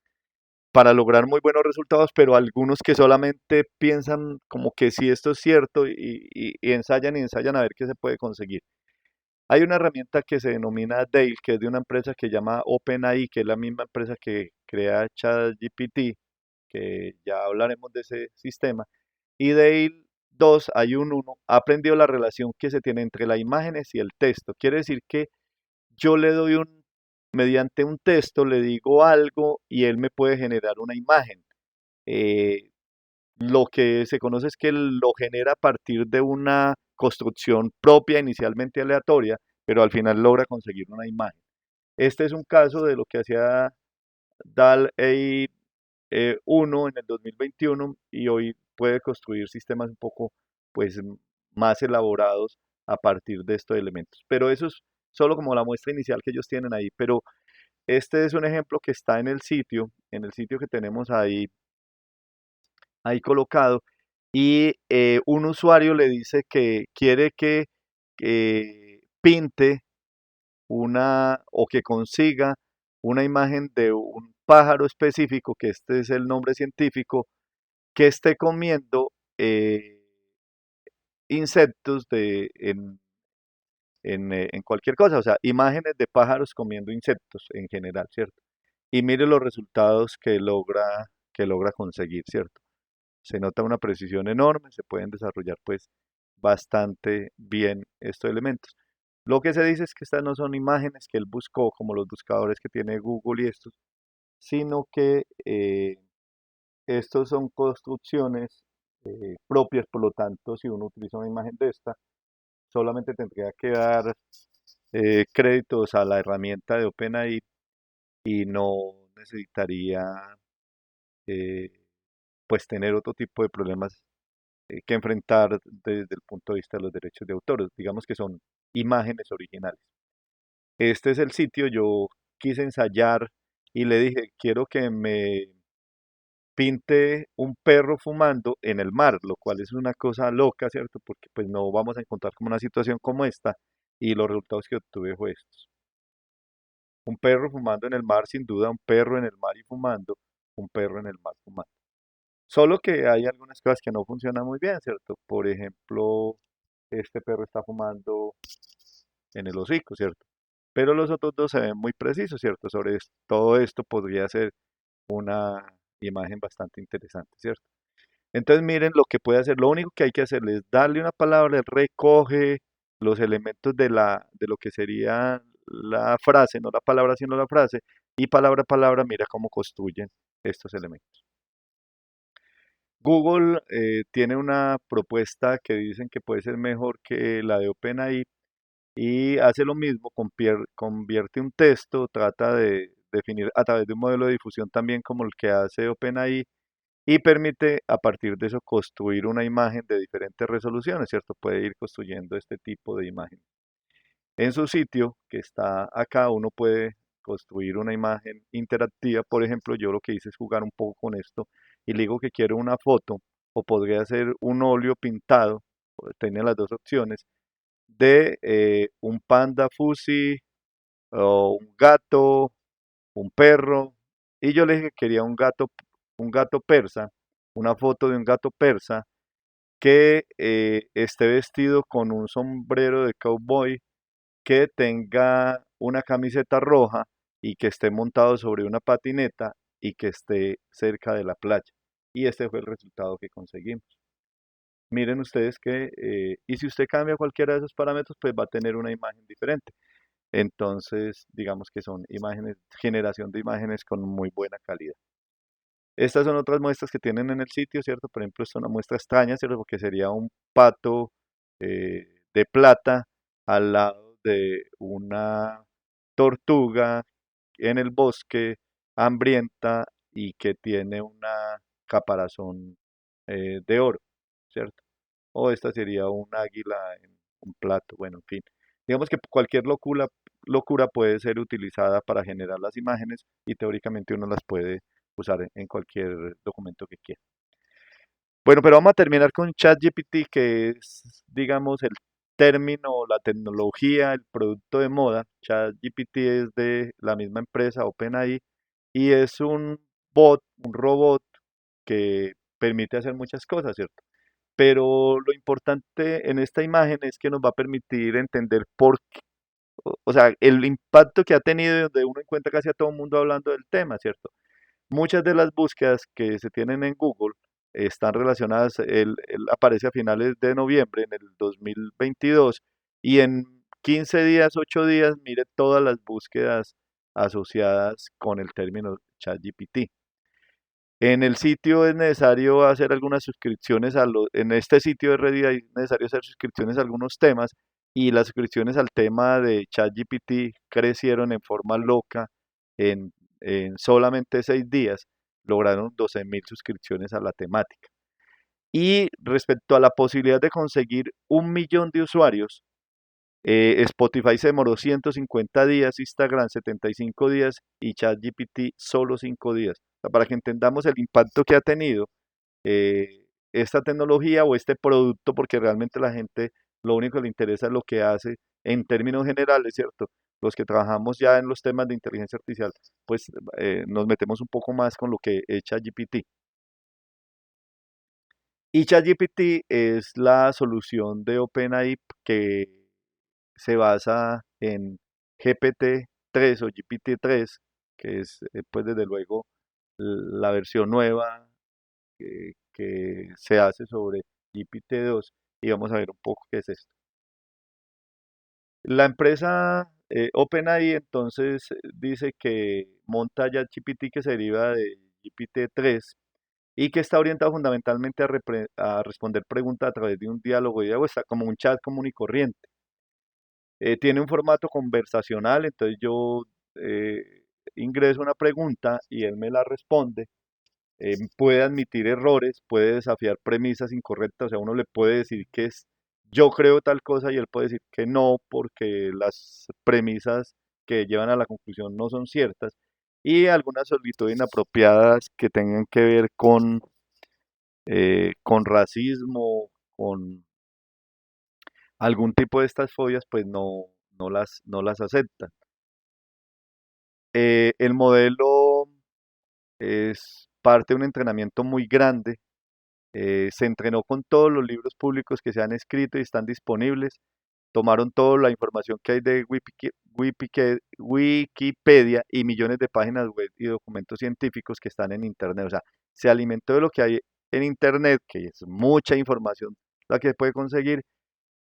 Speaker 1: para lograr muy buenos resultados, pero algunos que solamente piensan como que si esto es cierto y ensayan y ensayan a ver qué se puede conseguir. Hay una herramienta que se denomina Dale, que es de una empresa que se llama OpenAI, que es la misma empresa que crea ChatGPT, que ya hablaremos de ese sistema. Y Dale 2 hay un 1, ha aprendido la relación que se tiene entre las imágenes y el texto. Quiere decir que yo le doy mediante un texto, le digo algo y él me puede generar una imagen. Eh, lo que se conoce es que lo genera a partir de una construcción propia, inicialmente aleatoria, pero al final logra conseguir una imagen. Este es un caso de lo que hacía DAL-E 1 en el 2021 y hoy puede construir sistemas un poco pues, más elaborados a partir de estos elementos. Pero eso es solo como la muestra inicial que ellos tienen ahí. Pero este es un ejemplo que está en el sitio que tenemos ahí colocado, y un usuario le dice que quiere que pinte o que consiga una imagen de un pájaro específico, que este es el nombre científico, que esté comiendo insectos en cualquier cosa, o sea, imágenes de pájaros comiendo insectos en general, ¿cierto? Y mire los resultados que logra conseguir, ¿cierto? Se nota una precisión enorme, se pueden desarrollar pues bastante bien estos elementos. Lo que se dice es que estas no son imágenes que él buscó, como los buscadores que tiene Google y estos, sino que estos son construcciones propias, por lo tanto, si uno utiliza una imagen de esta, solamente tendría que dar créditos a la herramienta de OpenAI y no necesitaría eh, pues tener otro tipo de problemas que enfrentar desde el punto de vista de los derechos de autor. Digamos que son imágenes originales. Este es el sitio, yo quise ensayar y le dije, quiero que pinte un perro fumando en el mar, lo cual es una cosa loca, ¿cierto? Porque pues no vamos a encontrar como una situación como esta y los resultados que obtuve fue estos. Un perro fumando en el mar, sin duda, un perro en el mar y fumando, un perro en el mar fumando. Solo que hay algunas cosas que no funcionan muy bien, ¿cierto? Por ejemplo, este perro está fumando en el hocico, ¿cierto? Pero los otros dos se ven muy precisos, ¿cierto? Todo esto podría ser una imagen bastante interesante, ¿cierto? Entonces miren lo que puede hacer. Lo único que hay que hacer es darle una palabra, él recoge los elementos de lo que sería la frase, no la palabra, sino la frase, y palabra a palabra mira cómo construyen estos elementos. Google tiene una propuesta que dicen que puede ser mejor que la de OpenAI y hace lo mismo, convierte un texto, trata de definir a través de un modelo de difusión también como el que hace OpenAI y permite a partir de eso construir una imagen de diferentes resoluciones, ¿cierto? Puede ir construyendo este tipo de imagen. En su sitio, que está acá, uno puede construir una imagen interactiva. Por ejemplo, yo lo que hice es jugar un poco con esto y le digo que quiero una foto o podría ser un óleo pintado, tiene las dos opciones, de un panda fusi o un gato, un perro. Y yo le dije que quería un gato persa, una foto de un gato persa que esté vestido con un sombrero de cowboy, que tenga una camiseta roja y que esté montado sobre una patineta y que esté cerca de la playa. Y este fue el resultado que conseguimos. Miren ustedes y si usted cambia cualquiera de esos parámetros, pues va a tener una imagen diferente. Entonces, digamos que son imágenes, generación de imágenes con muy buena calidad. Estas son otras muestras que tienen en el sitio, ¿cierto? Por ejemplo, esta es una muestra extraña, ¿cierto? Porque sería un pato de plata al lado de una tortuga en el bosque hambrienta y que tiene una caparazón de oro, ¿cierto? O esta sería un águila en un plato, bueno, en fin. Digamos que cualquier locura puede ser utilizada para generar las imágenes y teóricamente uno las puede usar en cualquier documento que quiera. Bueno, pero vamos a terminar con ChatGPT, que es, digamos, el término, la tecnología, el producto de moda. ChatGPT es de la misma empresa, OpenAI, y es un robot que permite hacer muchas cosas, ¿cierto? Pero lo importante en esta imagen es que nos va a permitir entender por qué, o sea, el impacto que ha tenido donde uno encuentra casi a todo el mundo hablando del tema, ¿cierto? Muchas de las búsquedas que se tienen en Google están relacionadas, él aparece a finales de noviembre en el 2022 y en 15 días, 8 días, mire todas las búsquedas asociadas con el término ChatGPT. En el sitio es necesario hacer algunas suscripciones en este sitio de Reddit es necesario hacer suscripciones a algunos temas y las suscripciones al tema de ChatGPT crecieron en forma loca en, en solamente 6 días, lograron 12.000 suscripciones a la temática. Y respecto a la posibilidad de conseguir 1 millón de usuarios, Spotify se demoró 150 días, Instagram 75 días y ChatGPT solo 5 días. O sea, para que entendamos el impacto que ha tenido esta tecnología o este producto, porque realmente la gente lo único que le interesa es lo que hace en términos generales, ¿cierto? Los que trabajamos ya en los temas de inteligencia artificial, pues nos metemos un poco más con lo que es ChatGPT. Y ChatGPT es la solución de OpenAI que se basa en GPT-3 o GPT-3, que es pues desde luego la versión nueva que se hace sobre GPT-2 y vamos a ver un poco qué es esto. La empresa OpenAI entonces dice que monta ya GPT que se deriva de GPT-3 y que está orientado fundamentalmente a responder preguntas a través de un diálogo de está como un chat común y corriente. Tiene un formato conversacional, entonces yo ingreso una pregunta y él me la responde. Puede admitir errores, puede desafiar premisas incorrectas, o sea, uno le puede decir que yo creo tal cosa y él puede decir que no porque las premisas que llevan a la conclusión no son ciertas. y algunas solicitudes inapropiadas que tengan que ver con racismo, con algún tipo de estas fobias, pues no las aceptan. El modelo es parte de un entrenamiento muy grande. Se entrenó con todos los libros públicos que se han escrito y están disponibles. Tomaron toda la información que hay de Wikipedia y millones de páginas web y documentos científicos que están en Internet. O sea, se alimentó de lo que hay en Internet, que es mucha información la que puede conseguir,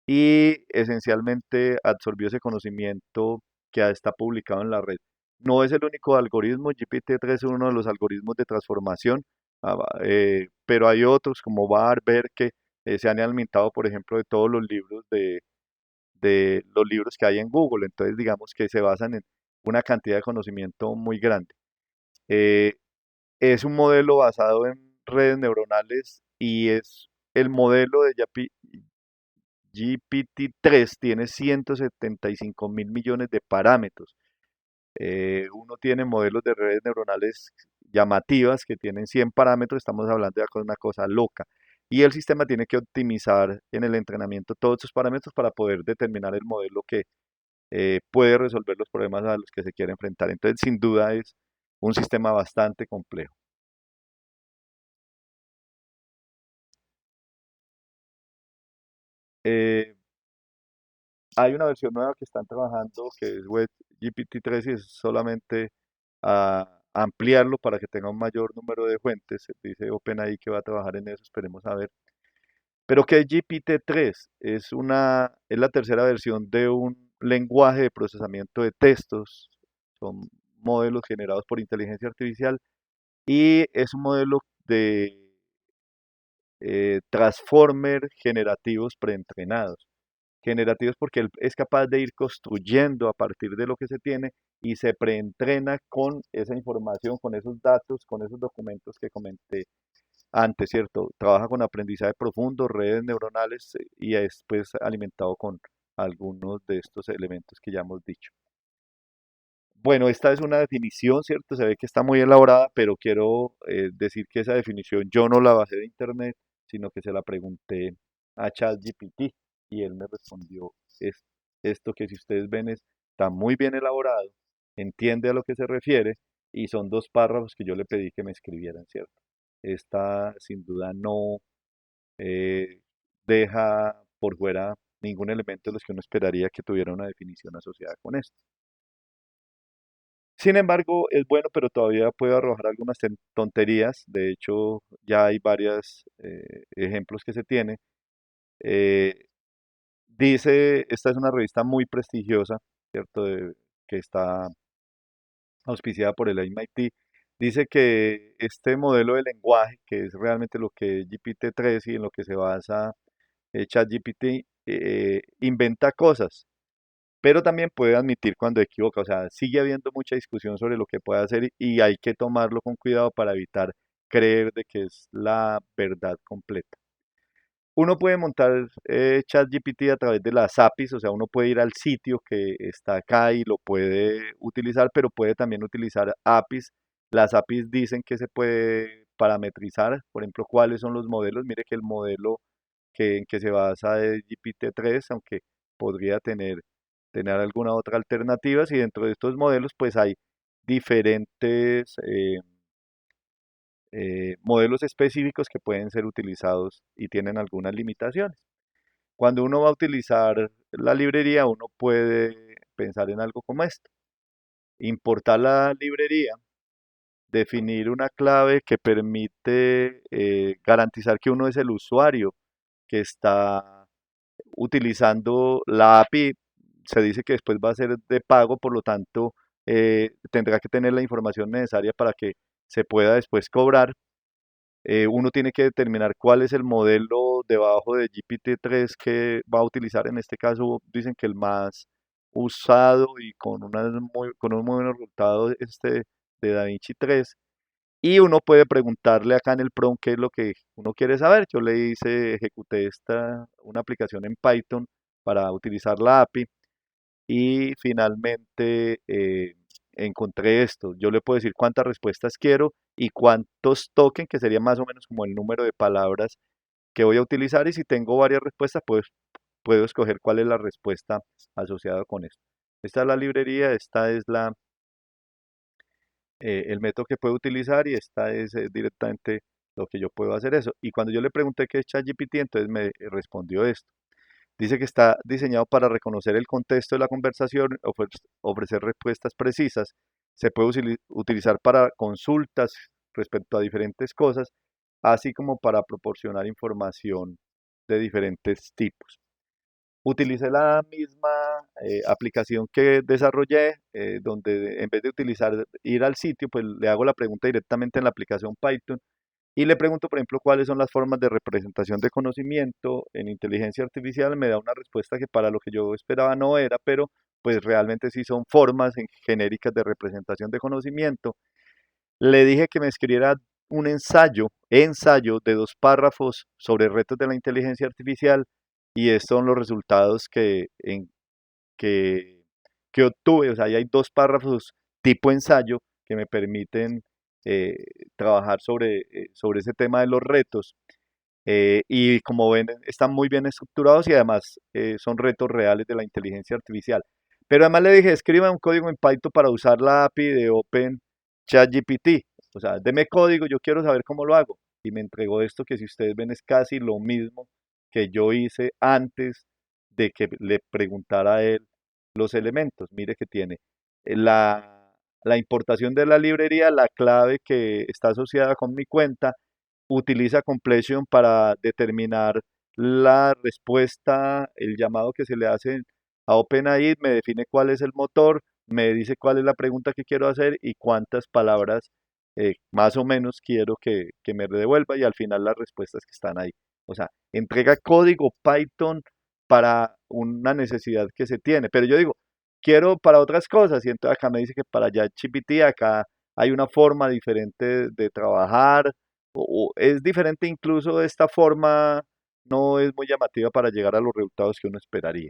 Speaker 1: y esencialmente absorbió ese conocimiento que está publicado en la red. No es el único algoritmo, GPT-3 es uno de los algoritmos de transformación, pero hay otros como BAR, BER, que se han alimentado, por ejemplo, de todos los libros de los libros que hay en Google. Entonces, digamos que se basan en una cantidad de conocimiento muy grande. Eh, es un modelo basado en redes neuronales y es el modelo de GPT-3 tiene 175.000 millones de parámetros. Uno tiene modelos de redes neuronales llamativas que tienen 100 parámetros, estamos hablando de una cosa loca. Y el sistema tiene que optimizar en el entrenamiento todos esos parámetros para poder determinar el modelo que puede resolver los problemas a los que se quiere enfrentar. Entonces, sin duda es un sistema bastante complejo. Eh, Hay una versión nueva que están trabajando que es Web GPT-3 y es solamente ampliarlo para que tenga un mayor número de fuentes. Dice OpenAI que va a trabajar en eso, esperemos a ver. Pero ¿qué es GPT-3? Es la tercera versión de un lenguaje de procesamiento de textos. Son modelos generados por inteligencia artificial y es un modelo de transformer generativos preentrenados. Generativos porque él es capaz de ir construyendo a partir de lo que se tiene y se preentrena con esa información, con esos datos, con esos documentos que comenté antes, ¿cierto? Trabaja con aprendizaje profundo, redes neuronales y es pues alimentado con algunos de estos elementos que ya hemos dicho. Bueno, esta es una definición, ¿cierto? Se ve que está muy elaborada, pero quiero decir que esa definición yo no la bajé de internet, sino que se la pregunté a ChatGPT y él me respondió es, esto que si ustedes ven está muy bien elaborado, entiende a lo que se refiere y son dos párrafos que yo le pedí que me escribieran, ¿cierto? Esta sin duda no eh, deja por fuera ningún elemento de los que uno esperaría que tuviera una definición asociada con esto. Sin embargo, es bueno, pero todavía puede arrojar algunas tonterías. De hecho, ya hay varios ejemplos que se tiene. Eh, esta es una revista muy prestigiosa, ¿cierto? Que está auspiciada por el MIT. Dice que este modelo de lenguaje, que es realmente lo que es GPT-3 y en lo que se basa ChatGPT, inventa cosas pero también puede admitir cuando equivoca, o sea, sigue habiendo mucha discusión sobre lo que puede hacer y hay que tomarlo con cuidado para evitar creer de que es la verdad completa. Uno puede montar ChatGPT a través de las APIs, o sea, uno puede ir al sitio que está acá y lo puede utilizar, pero puede también utilizar APIs. Las APIs dicen que se puede parametrizar, por ejemplo, cuáles son los modelos. Mire que el modelo en que se basa es GPT-3, aunque podría tener alguna otra alternativa. Y dentro de estos modelos, pues hay diferentes modelos específicos que pueden ser utilizados y tienen algunas limitaciones. Cuando uno va a utilizar la librería, uno puede pensar en algo como esto. Importar la librería, definir una clave que permite garantizar que uno es el usuario que está utilizando la API. Se dice que después va a ser de pago, por lo tanto tendrá que tener la información necesaria para que se pueda después cobrar. Uno tiene que determinar cuál es el modelo debajo de GPT-3 que va a utilizar. En este caso, dicen que el más usado y con un muy buen resultado es este de DaVinci 3. Y uno puede preguntarle acá en el prompt qué es lo que uno quiere saber. Yo le hice, ejecuté una aplicación en Python para utilizar la API y finalmente encontré esto. Yo le puedo decir cuántas respuestas quiero y cuántos token, que sería más o menos como el número de palabras que voy a utilizar. Y si tengo varias respuestas, pues puedo escoger cuál es la respuesta asociada con esto. Esta es la librería, esta es el método que puedo utilizar y esta es directamente lo que yo puedo hacer eso. Y cuando yo le pregunté qué es ChatGPT, entonces me respondió esto. Dice que está diseñado para reconocer el contexto de la conversación, ofrecer respuestas precisas. Se puede utilizar para consultas respecto a diferentes cosas, así como para proporcionar información de diferentes tipos. Utilicé la misma aplicación que desarrollé, donde en vez de utilizar ir al sitio, pues le hago la pregunta directamente en la aplicación Python y le pregunto, por ejemplo, cuáles son las formas de representación de conocimiento en inteligencia artificial. Me da una respuesta que para lo que yo esperaba no era, pero pues realmente sí son formas genéricas de representación de conocimiento. Le dije que me escribiera un ensayo de 2 párrafos sobre retos de la inteligencia artificial y estos son los resultados que, que obtuve. O sea, ahí hay 2 párrafos tipo ensayo que me permiten eh, trabajar sobre ese tema de los retos. Y como ven, están muy bien estructurados y además son retos reales de la inteligencia artificial. Pero además le dije, escriba un código en Python para usar la API de Open ChatGPT. O sea, deme código, yo quiero saber cómo lo hago. Y me entregó esto que si ustedes ven es casi lo mismo que yo hice antes de que le preguntara a él los elementos. Mire que tiene la importación de la librería, la clave que está asociada con mi cuenta, utiliza completion para determinar la respuesta, el llamado que se le hace a OpenAI, me define cuál es el motor, me dice cuál es la pregunta que quiero hacer y cuántas palabras más o menos quiero que me devuelva y al final las respuestas que están ahí. O sea, entrega código Python para una necesidad que se tiene. Pero yo digo, quiero para otras cosas y entonces acá me dice que para ChatGPT acá hay una forma diferente de trabajar o es diferente incluso esta forma no es muy llamativa para llegar a los resultados que uno esperaría.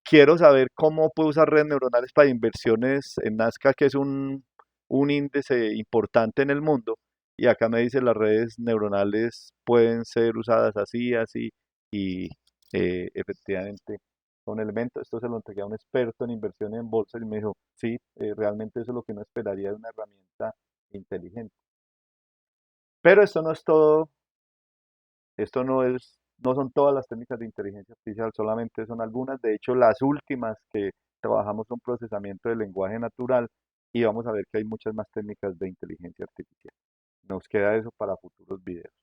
Speaker 1: Quiero saber cómo puedo usar redes neuronales para inversiones en Nazca, que es un índice importante en el mundo. Y acá me dice las redes neuronales pueden ser usadas así, así, y efectivamente son elementos. Esto se lo entregué a un experto en inversión en bolsa y me dijo, sí, realmente eso es lo que uno esperaría de una herramienta inteligente. Pero esto no es todo, esto no son todas las técnicas de inteligencia artificial, solamente son algunas. De hecho, las últimas que trabajamos son procesamiento del lenguaje natural y vamos a ver que hay muchas más técnicas de inteligencia artificial. Nos queda eso para futuros videos.